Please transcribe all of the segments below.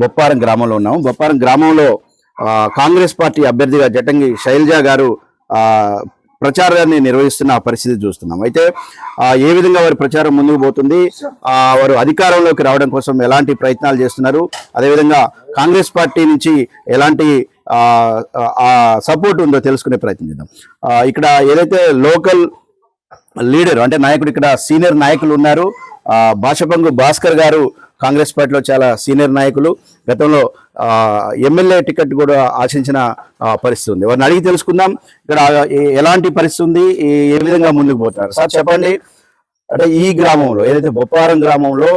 బొప్పారం గ్రామంలో ఉన్నాం. బొప్పారం గ్రామంలో కాంగ్రెస్ పార్టీ అభ్యర్థిగా జటంగి శైలజ గారు ప్రచారాన్ని నిర్వహిస్తున్న పరిస్థితి చూస్తున్నాం. అయితే ఏ విధంగా వారి ప్రచారం ముందుకు పోతుంది, వారు అధికారంలోకి రావడం కోసం ఎలాంటి ప్రయత్నాలు చేస్తున్నారు, అదేవిధంగా కాంగ్రెస్ పార్టీ నుంచి ఎలాంటి సపోర్ట్ ఉందో తెలుసుకునే ప్రయత్నం చేద్దాం. ఇక్కడ ఏదైతే లోకల్ లీడర్ అంటే నాయకుడు, ఇక్కడ సీనియర్ నాయకులు ఉన్నారు. భాషపంగు భాస్కర్ గారు కాంగ్రెస్ పార్టీలో చాలా సీనియర్ నాయకులు, గతంలో ఎమ్మెల్యే టికెట్ కూడా ఆశించిన పరిస్థితి ఉంది. వారిని అడిగి తెలుసుకుందాం ఇక్కడ ఎలాంటి పరిస్థితి ఉంది, ఏ విధంగా ముందుకు పోతున్నారు. సార్ చెప్పండి, అంటే ఈ గ్రామంలో ఏదైతే బొప్పారం గ్రామంలో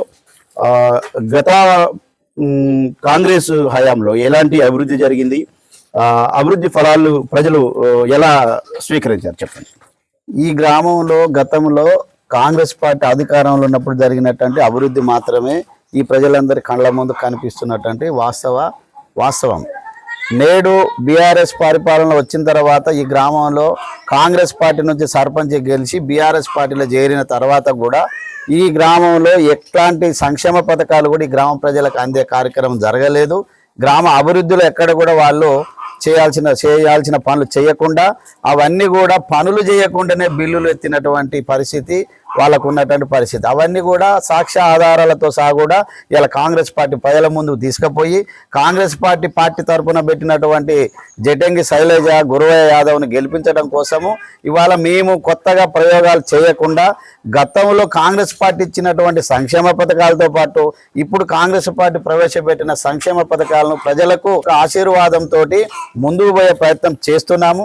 గత కాంగ్రెస్ హయాంలో ఎలాంటి అభివృద్ధి జరిగింది, అభివృద్ధి ఫలాలు ప్రజలు ఎలా స్వీకరించారు చెప్పండి. ఈ గ్రామంలో గతంలో కాంగ్రెస్ పార్టీ అధికారంలో ఉన్నప్పుడు జరిగినటువంటి అభివృద్ధి మాత్రమే ఈ ప్రజలందరి కళ్ళ ముందు కనిపిస్తున్నటువంటి వాస్తవం. నేడు బీఆర్ఎస్ పరిపాలన వచ్చిన తర్వాత ఈ గ్రామంలో కాంగ్రెస్ పార్టీ నుంచి సర్పంచ్ గెలిచి బీఆర్ఎస్ పార్టీలో చేరిన తర్వాత కూడా ఈ గ్రామంలో ఎట్లాంటి సంక్షేమ పథకాలు కూడా ఈ గ్రామ ప్రజలకు అందే కార్యక్రమం జరగలేదు. గ్రామ అభివృద్ధిలో ఎక్కడ కూడా వాళ్ళు చేయాల్సిన పనులు చేయకుండా, అవన్నీ కూడా పనులు చేయకుండానే బిల్లులు ఎత్తినటువంటి పరిస్థితి వాళ్ళకు ఉన్నటువంటి పరిస్థితి. అవన్నీ కూడా సాక్ష్య ఆధారాలతో సహా కూడా ఇలా కాంగ్రెస్ పార్టీ ప్రజల ముందు తీసుకుపోయి కాంగ్రెస్ పార్టీ తరఫున పెట్టినటువంటి జటంగి శైలజ గురువయ్య యాదవ్ని గెలిపించడం కోసము ఇవాళ మేము కొత్తగా ప్రయోగాలు చేయకుండా గతంలో కాంగ్రెస్ పార్టీ ఇచ్చినటువంటి సంక్షేమ పథకాలతో పాటు ఇప్పుడు కాంగ్రెస్ పార్టీ ప్రవేశపెట్టిన సంక్షేమ పథకాలను ప్రజలకు ఆశీర్వాదంతో ముందుకు పోయే ప్రయత్నం చేస్తున్నాము.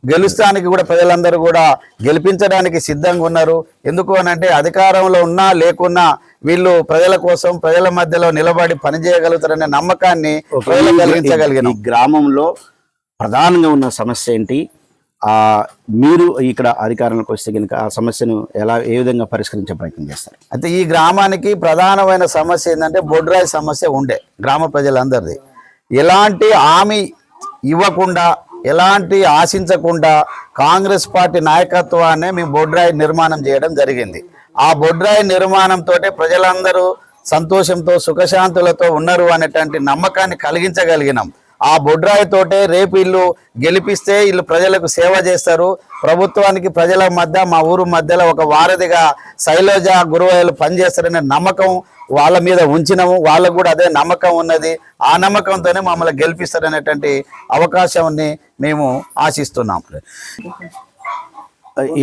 గెలుస్తానికి కూడా ప్రజలందరూ కూడా గెలిపించడానికి సిద్ధంగా ఉన్నారు. ఎందుకు అనంటే అధికారంలో ఉన్నా లేకున్నా వీళ్ళు ప్రజల కోసం ప్రజల మధ్యలో నిలబడి పనిచేయగలుగుతారనే నమ్మకాన్ని కలిగించగలిగిన గ్రామంలో ప్రధానంగా ఉన్న సమస్య ఏంటి, మీరు ఇక్కడ అధికారంలోకి వస్తే కనుక ఆ సమస్యను ఏ విధంగా పరిష్కరించే ప్రయత్నం చేస్తారు? అయితే ఈ గ్రామానికి ప్రధానమైన సమస్య ఏంటంటే బొడ్రాయి సమస్య ఉండే గ్రామ ప్రజలందరిది. ఎలాంటి హామీ ఇవ్వకుండా ఎలాంటి ఆశించకుండా కాంగ్రెస్ పార్టీ నాయకత్వాన్ని మేము బొడ్రాయి నిర్మాణం చేయడం జరిగింది. ఆ బొడ్రాయి నిర్మాణంతో ప్రజలందరూ సంతోషంతో సుఖశాంతులతో ఉన్నారు అనేటువంటి నమ్మకాన్ని కలిగించగలిగినాం. ఆ బొడ్రాయితోటే రేపు వీళ్ళు గెలిపిస్తే వీళ్ళు ప్రజలకు సేవ చేస్తారు, ప్రభుత్వానికి ప్రజల మధ్య మా ఊరు మధ్యలో ఒక వారధిగా శైలజ గురువయ్యలు పనిచేస్తారనే నమ్మకం వాళ్ళ మీద ఉంచినాము. వాళ్ళకు కూడా అదే నమ్మకం ఉన్నది. ఆ నమ్మకంతోనే మమ్మల్ని గెలిపిస్తారనేటువంటి అవకాశాన్ని మేము ఆశిస్తున్నాం.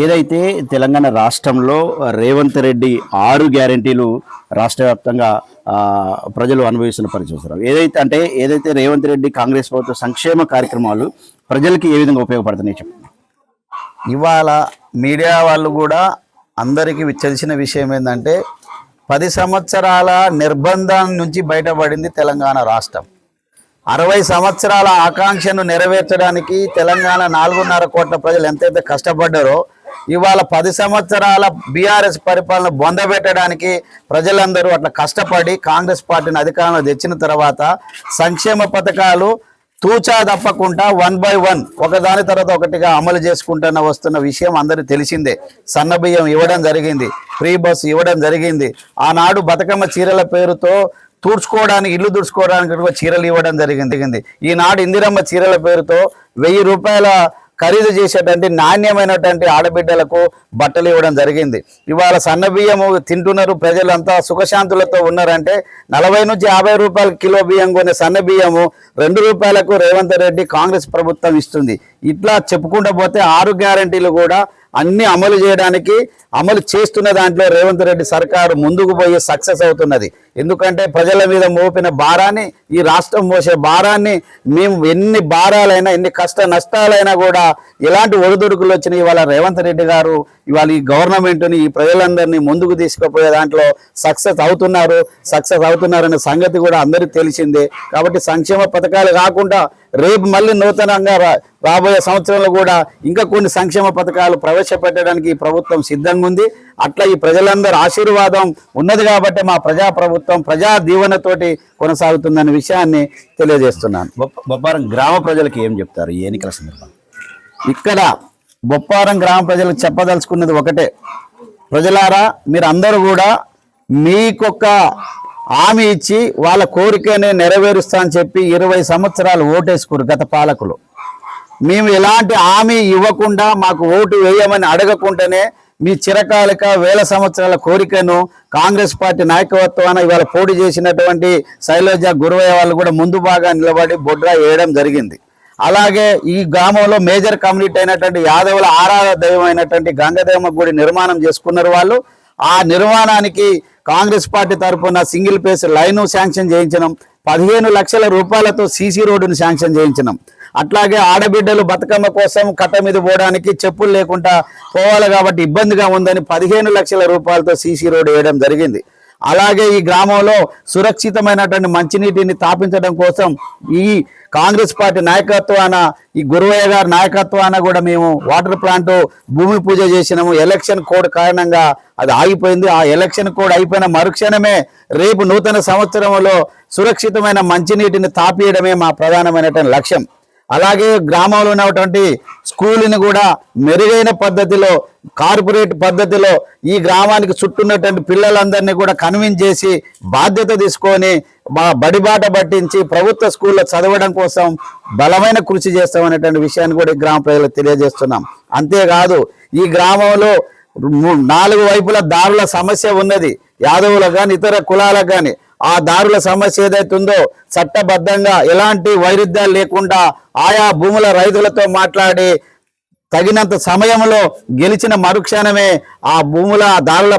ఏదైతే తెలంగాణ రాష్ట్రంలో రేవంత్ రెడ్డి 6 గ్యారెంటీలు రాష్ట్ర వ్యాప్తంగా ప్రజలు అనుభవిస్తున్న పరిస్థితులు ఏదైతే రేవంత్ రెడ్డి కాంగ్రెస్ ప్రభుత్వ సంక్షేమ కార్యక్రమాలు ప్రజలకి ఏ విధంగా ఉపయోగపడుతున్నాయి చెప్పండి. ఇవాళ మీడియా వాళ్ళు కూడా అందరికీ తెలిసిన విషయం ఏంటంటే 10 సంవత్సరాల నిర్బంధం నుంచి బయటపడింది తెలంగాణ రాష్ట్రం. 60 సంవత్సరాల ఆకాంక్షను నెరవేర్చడానికి తెలంగాణ 4.5 కోట్ల ప్రజలు ఎంతైతే కష్టపడ్డారో ఇవాళ 10 సంవత్సరాల బీఆర్ఎస్ పరిపాలన బొందబెట్టడానికి ప్రజలందరూ అట్లా కష్టపడి కాంగ్రెస్ పార్టీని అధికారంలో తెచ్చిన తర్వాత సంక్షేమ పథకాలు తూచా తప్పకుండా 1 by 1 ఒకదాని తర్వాత ఒకటిగా అమలు చేసుకుంటున్న వస్తున్న విషయం అందరికీ తెలిసిందే. సన్నబియ్యం ఇవ్వడం జరిగింది, ఫ్రీ బస్ ఇవ్వడం జరిగింది. ఆనాడు బతుకమ్మ చీరల పేరుతో ఇల్లు తుడుచుకోవడానికి చీరలు ఇవ్వడం జరిగింది. ఈనాడు ఇందిరమ్మ చీరల పేరుతో 1000 రూపాయల ఖరీదు చేసేటువంటి నాణ్యమైనటువంటి ఆడబిడ్డలకు బట్టలు ఇవ్వడం జరిగింది. ఇవాళ సన్నబియ్యము తింటున్నారు, ప్రజలంతా సుఖశాంతులతో ఉన్నారంటే 40 నుంచి 50 రూపాయల కిలో బియ్యం కొనే సన్నబియ్యము 2 రూపాయలకు రేవంత్ రెడ్డి కాంగ్రెస్ ప్రభుత్వం ఇస్తుంది. ఇట్లా చెప్పుకుంటూ పోతే 6 గ్యారెంటీలు కూడా అన్ని అమలు చేస్తున్న దాంట్లో రేవంత్ రెడ్డి సర్కారు ముందుకు పోయి సక్సెస్ అవుతున్నది. ఎందుకంటే ప్రజల మీద మోపిన భారాన్ని, ఈ రాష్ట్రం మోసే భారాన్ని మేము ఎన్ని భారాలైనా ఎన్ని కష్ట నష్టాలైనా కూడా ఎలాంటి ఒడిదుడుకులు వచ్చినాయి ఇవాళ రేవంత్ రెడ్డి గారు ఇవాళ ఈ గవర్నమెంట్ని ఈ ప్రజలందరినీ ముందుకు తీసుకుపోయే దాంట్లో సక్సెస్ అవుతున్నారనే సంగతి కూడా అందరికీ తెలిసిందే. కాబట్టి సంక్షేమ పథకాలు కాకుండా రేపు మళ్ళీ నూతనంగా రాబోయే సంవత్సరంలో కూడా ఇంకా కొన్ని సంక్షేమ పథకాలు ప్రవేశపెట్టడానికి ఈ ప్రభుత్వం సిద్ధంగా ఉంది. అట్లా ఈ ప్రజలందరూ ఆశీర్వాదం ఉన్నది కాబట్టి మా ప్రజా ప్రభుత్వం ప్రజా దీవెనతోటి కొనసాగుతుందనే విషయాన్ని తెలియజేస్తున్నాను. బొప్పారం గ్రామ ప్రజలకు ఏం చెప్తారు ఈ ఎన్నికల సందర్భంగా? ఇక్కడ బొప్పారం గ్రామ ప్రజలకు చెప్పదలుచుకున్నది ఒకటే, ప్రజలారా మీరు అందరూ కూడా మీకొక హామీ ఇచ్చి వాళ్ళ కోరికని నెరవేరుస్తా అని చెప్పి 20 సంవత్సరాలు ఓటేసుకురు గత పాలకులు. మేము ఎలాంటి హామీ ఇవ్వకుండా మాకు ఓటు వేయమని అడగకుండానే మీ చిరకాలిక వేల సంవత్సరాల కోరికను కాంగ్రెస్ పార్టీ నాయకత్వాన ఇవాళ పోటీ చేసినటువంటి శైలజ గురువయ్య వాళ్ళు కూడా ముందు బాగా నిలబడి బొడ్రా వేయడం జరిగింది. అలాగే ఈ గ్రామంలో మేజర్ కమ్యూనిటీ అయినటువంటి యాదవుల ఆరాధ దైవం అయినటువంటి గంగదేవమ్మ గుడి నిర్మాణం చేసుకున్నారు వాళ్ళు. ఆ నిర్మాణానికి కాంగ్రెస్ పార్టీ తరఫున సింగిల్ ఫేస్ లైన్ శాంక్షన్ చేయించడం, 15 లక్షల రూపాయలతో సీసీ రోడ్డును శాంక్షన్ చేయించడం. అట్లాగే ఆడబిడ్డలు బతుకమ్మ కోసం కట్ట మీద పోవడానికి చెప్పులు లేకుండా పోవాలి కాబట్టి ఇబ్బందిగా ఉందని 15 లక్షల రూపాయలతో సీసీ రోడ్డు వేయడం జరిగింది. అలాగే ఈ గ్రామంలో సురక్షితమైనటువంటి మంచినీటిని తాపించడం కోసం ఈ కాంగ్రెస్ పార్టీ నాయకత్వాన ఈ గురువయ్య గారి నాయకత్వాన కూడా మేము వాటర్ ప్లాంట్ భూమి పూజ చేసినాము. ఎలక్షన్ కోడ్ కారణంగా అది ఆగిపోయింది. ఆ ఎలక్షన్ కోడ్ అయిపోయిన మరుక్షణమే రేపు నూతన సంవత్సరంలో సురక్షితమైన మంచినీటిని తాపియడమే మా ప్రధానమైనటువంటి లక్ష్యం. అలాగే గ్రామంలో ఉన్నటువంటి స్కూల్ని కూడా మెరుగైన పద్ధతిలో కార్పొరేట్ పద్ధతిలో ఈ గ్రామానికి చుట్టూన్నటువంటి పిల్లలందరినీ కూడా కన్విన్స్ చేసి బాధ్యత తీసుకొని బడిబాట పట్టించి ప్రభుత్వ స్కూల్లో చదవడం కోసం బలమైన కృషి చేస్తామనేటువంటి విషయాన్ని కూడా ఈ గ్రామ ప్రజలకు తెలియజేస్తున్నాం. అంతేకాదు ఈ గ్రామంలో 4 వైపుల దారుల సమస్య ఉన్నది. యాదవులకు కానీ ఇతర కులాలకు కానీ ఆ దారుల సమస్య ఏదైతే ఉందో చట్టబద్ధంగా ఎలాంటి వైరుధ్యాలు లేకుండా ఆయా భూముల రైతులతో మాట్లాడి తగినంత సమయంలో గెలిచిన మరుక్షణమే ఆ భూముల దారుల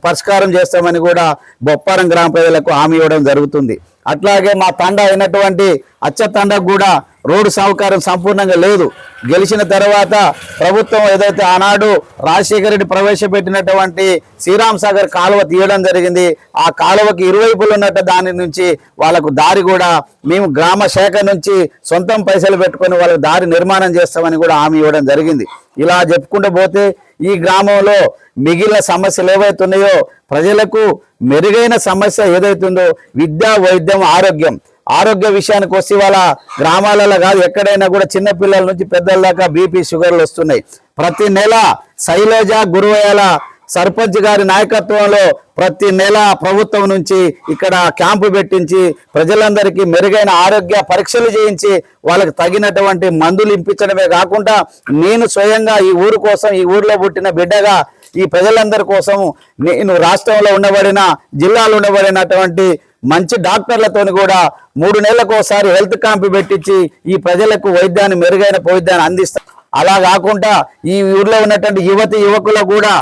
పరిష్కారం చేస్తామని కూడా బొప్పారం గ్రామ ప్రజలకు హామీ ఇవ్వడం జరుగుతుంది. అట్లాగే మా తండా అయినటువంటి అచ్చ తండకు కూడా రోడ్డు సౌకర్యం సంపూర్ణంగా లేదు. గెలిచిన తర్వాత ప్రభుత్వం ఏదైతే ఆనాడు రాజశేఖర రెడ్డి ప్రవేశపెట్టినటువంటి శ్రీరామ్ సాగర్ కాలువ తీయడం జరిగింది. ఆ కాలువకి ఇరువైపులు ఉన్నట్టు దాని నుంచి వాళ్ళకు దారి కూడా మేము గ్రామ శాఖ నుంచి సొంతం పైసలు పెట్టుకొని వాళ్ళకి దారి నిర్మాణం చేస్తామని కూడా హామీ ఇవ్వడం జరిగింది. ఇలా చెప్పుకుంటూ పోతే ఈ గ్రామంలో మిగిలిన సమస్యలు ఏవైతున్నాయో ప్రజలకు మెరుగైన సమస్య ఏదైతుందో విద్య, వైద్యం, ఆరోగ్య విషయానికి వస్తే వాళ్ళ గ్రామాలలో కాదు ఎక్కడైనా కూడా చిన్నపిల్లల నుంచి పెద్దల దాకా బీపీ, షుగర్లు వస్తున్నాయి. ప్రతి నెల శైలజ గురువయ్యల సర్పంచ్ గారి నాయకత్వంలో ప్రతి నెల ప్రభుత్వం నుంచి ఇక్కడ క్యాంపు పెట్టించి ప్రజలందరికీ మెరుగైన ఆరోగ్య పరీక్షలు చేయించి వాళ్ళకి తగినటువంటి మందులు ఇప్పించడమే కాకుండా నేను స్వయంగా ఈ ఊరు కోసం, ఈ ఊర్లో పుట్టిన బిడ్డగా ఈ ప్రజలందరి కోసం నేను రాష్ట్రంలో ఉండబడిన జిల్లాలో ఉండబడినటువంటి మంచి డాక్టర్లతోని కూడా 3 నెలలకు ఒకసారి హెల్త్ క్యాంప్ పెట్టించి ఈ ప్రజలకు వైద్యాన్ని మెరుగైన వైద్యాన్ని అందిస్తాం. అలా కాకుండా ఈ ఊర్లో ఉన్నటువంటి యువకులు కూడా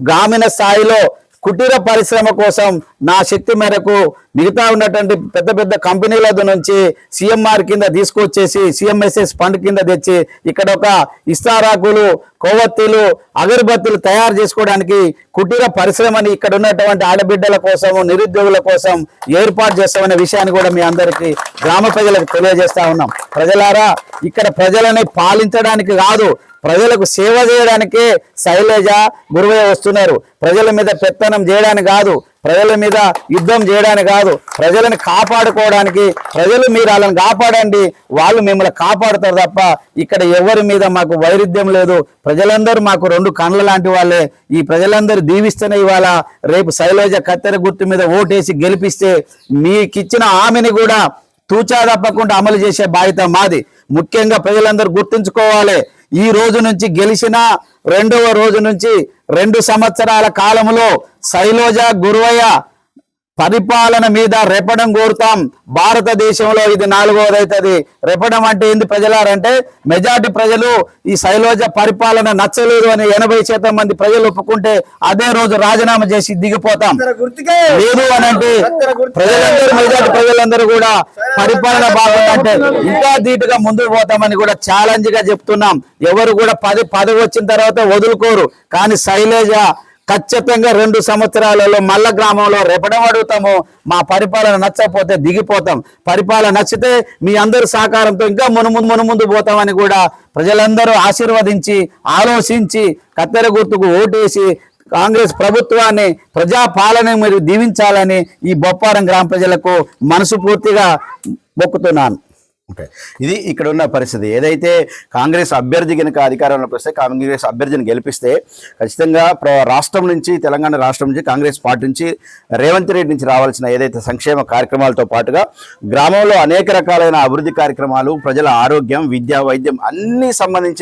గ్రామీణ స్థాయిలో కుటీర పరిశ్రమ కోసం నా శక్తి మేరకు మిగతా ఉన్నటువంటి పెద్ద పెద్ద కంపెనీల నుంచి సిఎంఆర్ కింద తీసుకొచ్చేసి సిఎంఎస్ఎస్ ఫండ్ కింద తెచ్చి ఇక్కడ ఒక ఇస్తారాకులు, కొవ్వొత్తులు, అగరబత్తులు తయారు చేసుకోవడానికి కుటీర పరిశ్రమని ఇక్కడ ఉన్నటువంటి ఆడబిడ్డల కోసం, నిరుద్యోగుల కోసం ఏర్పాటు చేస్తామనే విషయాన్ని కూడా మీ అందరికీ గ్రామ ప్రజలకు తెలియజేస్తా ఉన్నాం. ప్రజలారా, ఇక్కడ ప్రజలని పాలించడానికి కాదు, ప్రజలకు సేవ చేయడానికే శైలజ గురువయ్య వస్తున్నారు. ప్రజల మీద పెత్తనం చేయడానికి కాదు, ప్రజల మీద యుద్ధం చేయడానికి కాదు, ప్రజలను కాపాడుకోవడానికి. ప్రజలు మీరు వాళ్ళని కాపాడండి, వాళ్ళు మిమ్మల్ని కాపాడుతారు తప్ప ఇక్కడ ఎవరి మీద మాకు వైరుధ్యం లేదు. ప్రజలందరూ మాకు 2 కళ్ళ లాంటి వాళ్ళే. ఈ ప్రజలందరూ దీవిస్తేనే ఇవాళ రేపు శైలజ కత్తెర గుర్తు మీద ఓటేసి గెలిపిస్తే మీకిచ్చిన హామీని కూడా తూచా తప్పకుండా అమలు చేసే బాధ్యత మాది. ముఖ్యంగా ప్రజలందరూ గుర్తుంచుకోవాలి, ఈ రోజు నుంచి గెలిచిన 2వ రోజు నుంచి 2 సంవత్సరాల కాలంలో శైలజ గురువయ్య పరిపాలన మీద రెపడం కోరుతాం. భారతదేశంలో ఇది 4వది అవుతుంది. రెపడం అంటే ఏంది ప్రజలారంటే, మెజార్టీ ప్రజలు ఈ శైలజ పరిపాలన నచ్చలేదు అని 80% మంది ప్రజలు ఒప్పుకుంటే అదే రోజు రాజీనామా చేసి దిగిపోతాం. లేదు అని అంటే ప్రజలందరూ, మెజార్టీ ప్రజలందరూ కూడా పరిపాలన బాగుందంటే ఇంకా ధీటుగా ముందుకు పోతామని కూడా ఛాలెంజ్ గా చెప్తున్నాం. ఎవరు కూడా పదవి వచ్చిన తర్వాత వదులుకోరు. కానీ శైలజ ఖచ్చితంగా 2 సంవత్సరాలలో మల్ల గ్రామంలో రెపడం అడుగుతాము. మా పరిపాలన నచ్చకపోతే దిగిపోతాం. పరిపాలన నచ్చితే మీ అందరి సహకారంతో ఇంకా మునుముందు పోతామని కూడా ప్రజలందరూ ఆశీర్వదించి ఆలోచించి కత్తెర గుర్తుకు ఓటేసి కాంగ్రెస్ ప్రభుత్వాన్ని, ప్రజాపాలన మీరు దీవించాలని ఈ బొప్పారం గ్రామ ప్రజలకు మనసు పూర్తిగా మొక్కుతున్నాను. ఓకే, ఇది ఇక్కడ ఉన్న పరిస్థితి. ఏదైతే కాంగ్రెస్ అభ్యర్థి కనుక అధికారంలోకి వస్తే, కాంగ్రెస్ అభ్యర్థిని గెలిపిస్తే ఖచ్చితంగా రాష్ట్రం నుంచి, తెలంగాణ రాష్ట్రం నుంచి, కాంగ్రెస్ పార్టీ నుంచి, రేవంత్ రెడ్డి నుంచి రావాల్సిన ఏదైతే సంక్షేమ కార్యక్రమాలతో పాటుగా గ్రామంలో అనేక రకాలైన అభివృద్ధి కార్యక్రమాలు, ప్రజల ఆరోగ్యం, విద్య, వైద్యం అన్నీ సంబంధించి